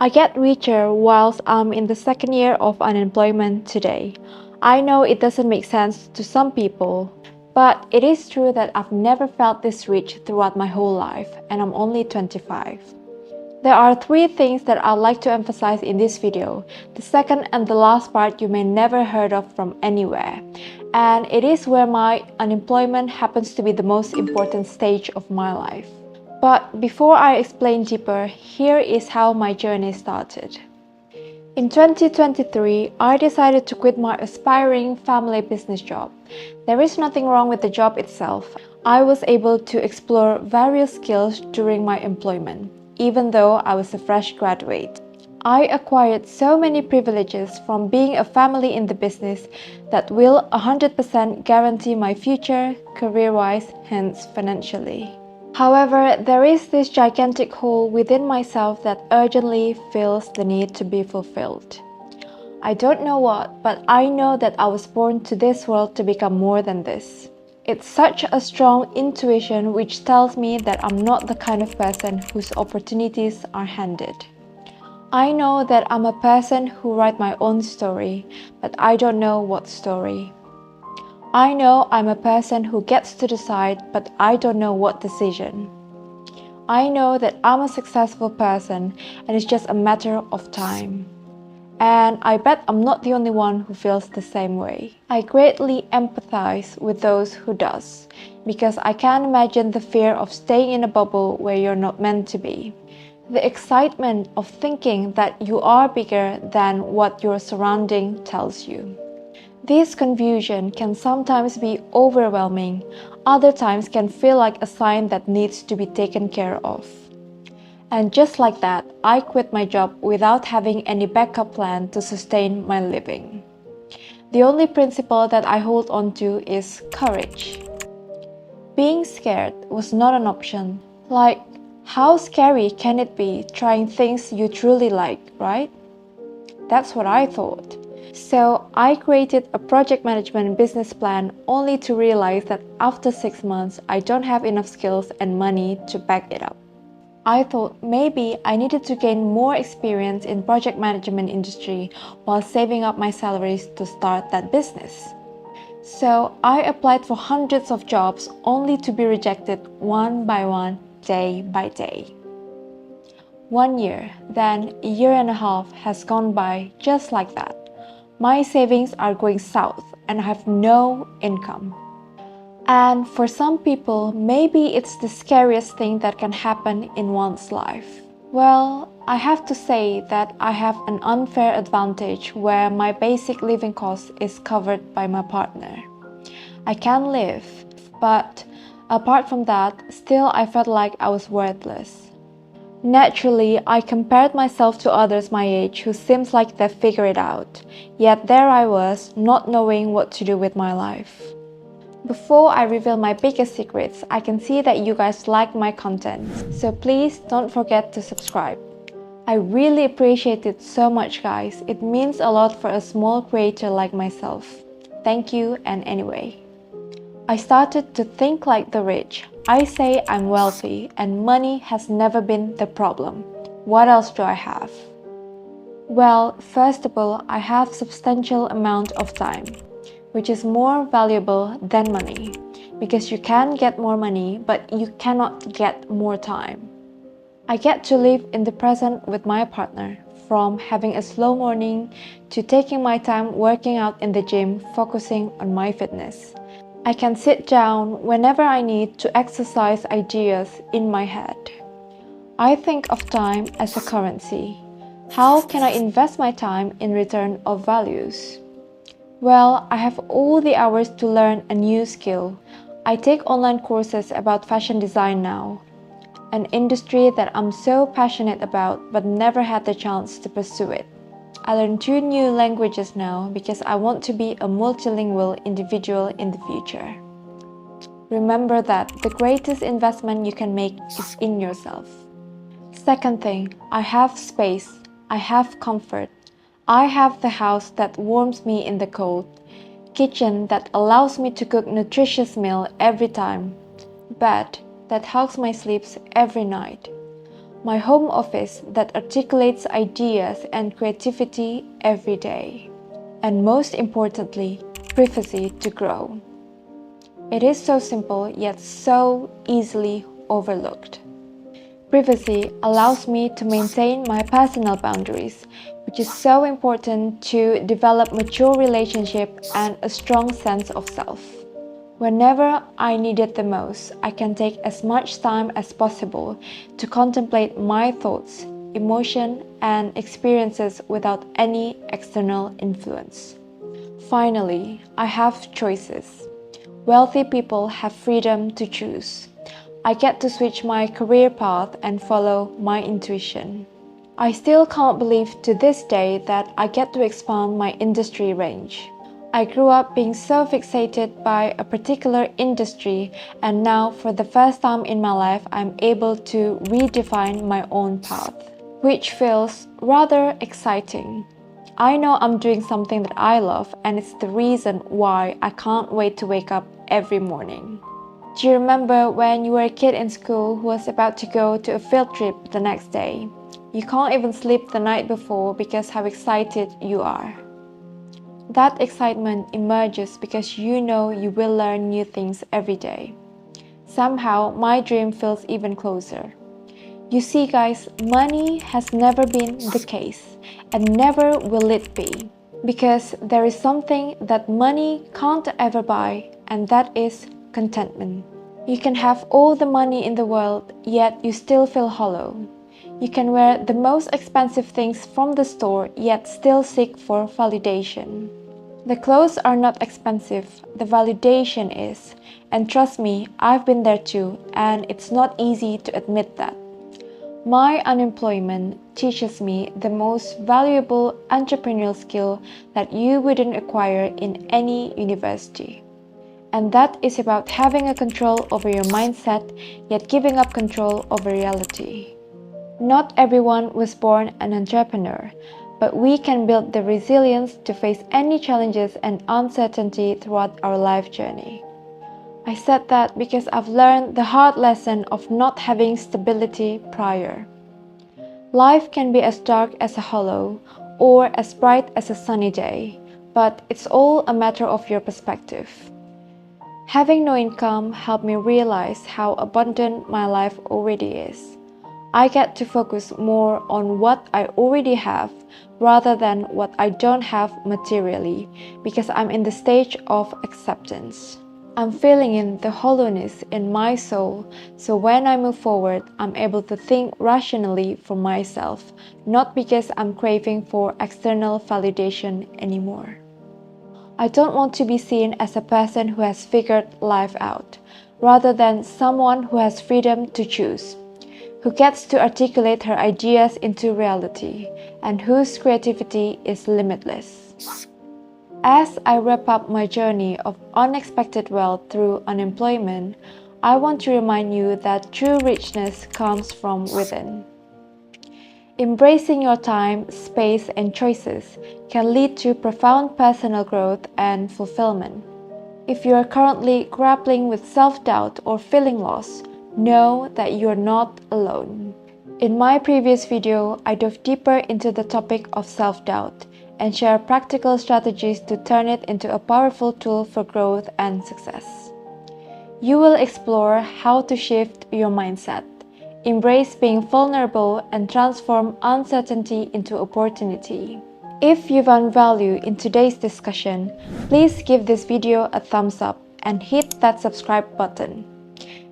I get richer whilst I'm in the second year of unemployment today. I know it doesn't make sense to some people, but it is true that I've never felt this rich throughout my whole life, and I'm only 25. There are three things that I'd like to emphasize in this video. The second and the last part you may never heard of from anywhere. And it is where my unemployment happens to be the most important stage of my life. But before I explain deeper, here is how my journey started. In 2023, I decided to quit my aspiring family business job. There is nothing wrong with the job itself. I was able to explore various skills during my employment, even though I was a fresh graduate. I acquired so many privileges from being a family in the business that will 100% guarantee my future, career-wise, hence financially. However, there is this gigantic hole within myself that urgently feels the need to be fulfilled. I don't know what, but I know that I was born to this world to become more than this. It's such a strong intuition which tells me that I'm not the kind of person whose opportunities are handed. I know that I'm a person who writes my own story, but I don't know what story. I know I'm a person who gets to decide, but I don't know what decision. I know that I'm a successful person and it's just a matter of time. And I bet I'm not the only one who feels the same way. I greatly empathize with those who does, because I can't imagine the fear of staying in a bubble where you're not meant to be. The excitement of thinking that you are bigger than what your surrounding tells you. This confusion can sometimes be overwhelming, other times can feel like a sign that needs to be taken care of. And just like that, I quit my job without having any backup plan to sustain my living. The only principle that I hold on to is courage. Being scared was not an option. Like, how scary can it be trying things you truly like, right? That's what I thought. So I created a project management business plan only to realize that after 6 months, I don't have enough skills and money to back it up. I thought maybe I needed to gain more experience in project management industry while saving up my salaries to start that business. So I applied for hundreds of jobs only to be rejected one by one, day by day. 1 year, then a year and a half has gone by just like that. My savings are going south and I have no income. And for some people, maybe it's the scariest thing that can happen in one's life. Well, I have to say that I have an unfair advantage where my basic living cost is covered by my partner. I can live, but apart from that, still I felt like I was worthless. Naturally, I compared myself to others my age who seems like they figured it out, yet there I was, not knowing what to do with my life. Before I reveal my biggest secrets, I can see that you guys like my content, so please don't forget to subscribe. I really appreciate it so much, guys. It means a lot for a small creator like myself. Thank you, and anyway. I started to think like the rich. I say I'm wealthy and money has never been the problem. What else do I have? Well, first of all, I have substantial amount of time, which is more valuable than money, because you can get more money, but you cannot get more time. I get to live in the present with my partner, from having a slow morning to taking my time working out in the gym, focusing on my fitness. I can sit down whenever I need to exercise ideas in my head. I think of time as a currency. How can I invest my time in return of values? Well, I have all the hours to learn a new skill. I take online courses about fashion design now, an industry that I'm so passionate about but never had the chance to pursue it. I learn 2 new languages now because I want to be a multilingual individual in the future. Remember that the greatest investment you can make is in yourself. Second thing, I have space, I have comfort. I have the house that warms me in the cold, kitchen that allows me to cook nutritious meal every time, bed that helps my sleeps every night. My home office that articulates ideas and creativity every day. And most importantly, privacy to grow. It is so simple yet so easily overlooked. Privacy allows me to maintain my personal boundaries, which is so important to develop mature relationship and a strong sense of self. Whenever I need it the most, I can take as much time as possible to contemplate my thoughts, emotion, and experiences without any external influence. Finally, I have choices. Wealthy people have freedom to choose. I get to switch my career path and follow my intuition. I still can't believe to this day that I get to expand my industry range. I grew up being so fixated by a particular industry, and now for the first time in my life I'm able to redefine my own path, which feels rather exciting. I know I'm doing something that I love, and it's the reason why I can't wait to wake up every morning. Do you remember when you were a kid in school who was about to go to a field trip the next day? You can't even sleep the night before because how excited you are. That excitement emerges because you know you will learn new things every day. Somehow, my dream feels even closer. You see guys, money has never been the case and never will it be. Because there is something that money can't ever buy, and that is contentment. You can have all the money in the world, yet you still feel hollow. You can wear the most expensive things from the store, yet still seek for validation. The clothes are not expensive, the validation is. And trust me, I've been there too, and it's not easy to admit that. My unemployment teaches me the most valuable entrepreneurial skill that you wouldn't acquire in any university. And that is about having a control over your mindset, yet giving up control over reality. Not everyone was born an entrepreneur, but we can build the resilience to face any challenges and uncertainty throughout our life journey. I said that because I've learned the hard lesson of not having stability prior. Life can be as dark as a hollow or as bright as a sunny day, but it's all a matter of your perspective. Having no income helped me realize how abundant my life already is. I get to focus more on what I already have rather than what I don't have materially because I'm in the stage of acceptance. I'm feeling in the hollowness in my soul, so when I move forward, I'm able to think rationally for myself, not because I'm craving for external validation anymore. I don't want to be seen as a person who has figured life out, rather than someone who has freedom to choose, who gets to articulate her ideas into reality, and whose creativity is limitless. As I wrap up my journey of unexpected wealth through unemployment, I want to remind you that true richness comes from within. Embracing your time, space, and choices can lead to profound personal growth and fulfillment. If you are currently grappling with self-doubt or feeling lost, know that you are not alone. In my previous video, I dove deeper into the topic of self-doubt and share practical strategies to turn it into a powerful tool for growth and success. You will explore how to shift your mindset, embrace being vulnerable, and transform uncertainty into opportunity. If you found value in today's discussion, please give this video a thumbs up and hit that subscribe button.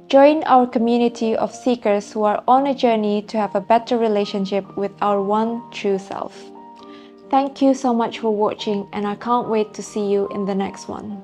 Join our community of seekers who are on a journey to have a better relationship with our one true self. Thank you so much for watching, and I can't wait to see you in the next one.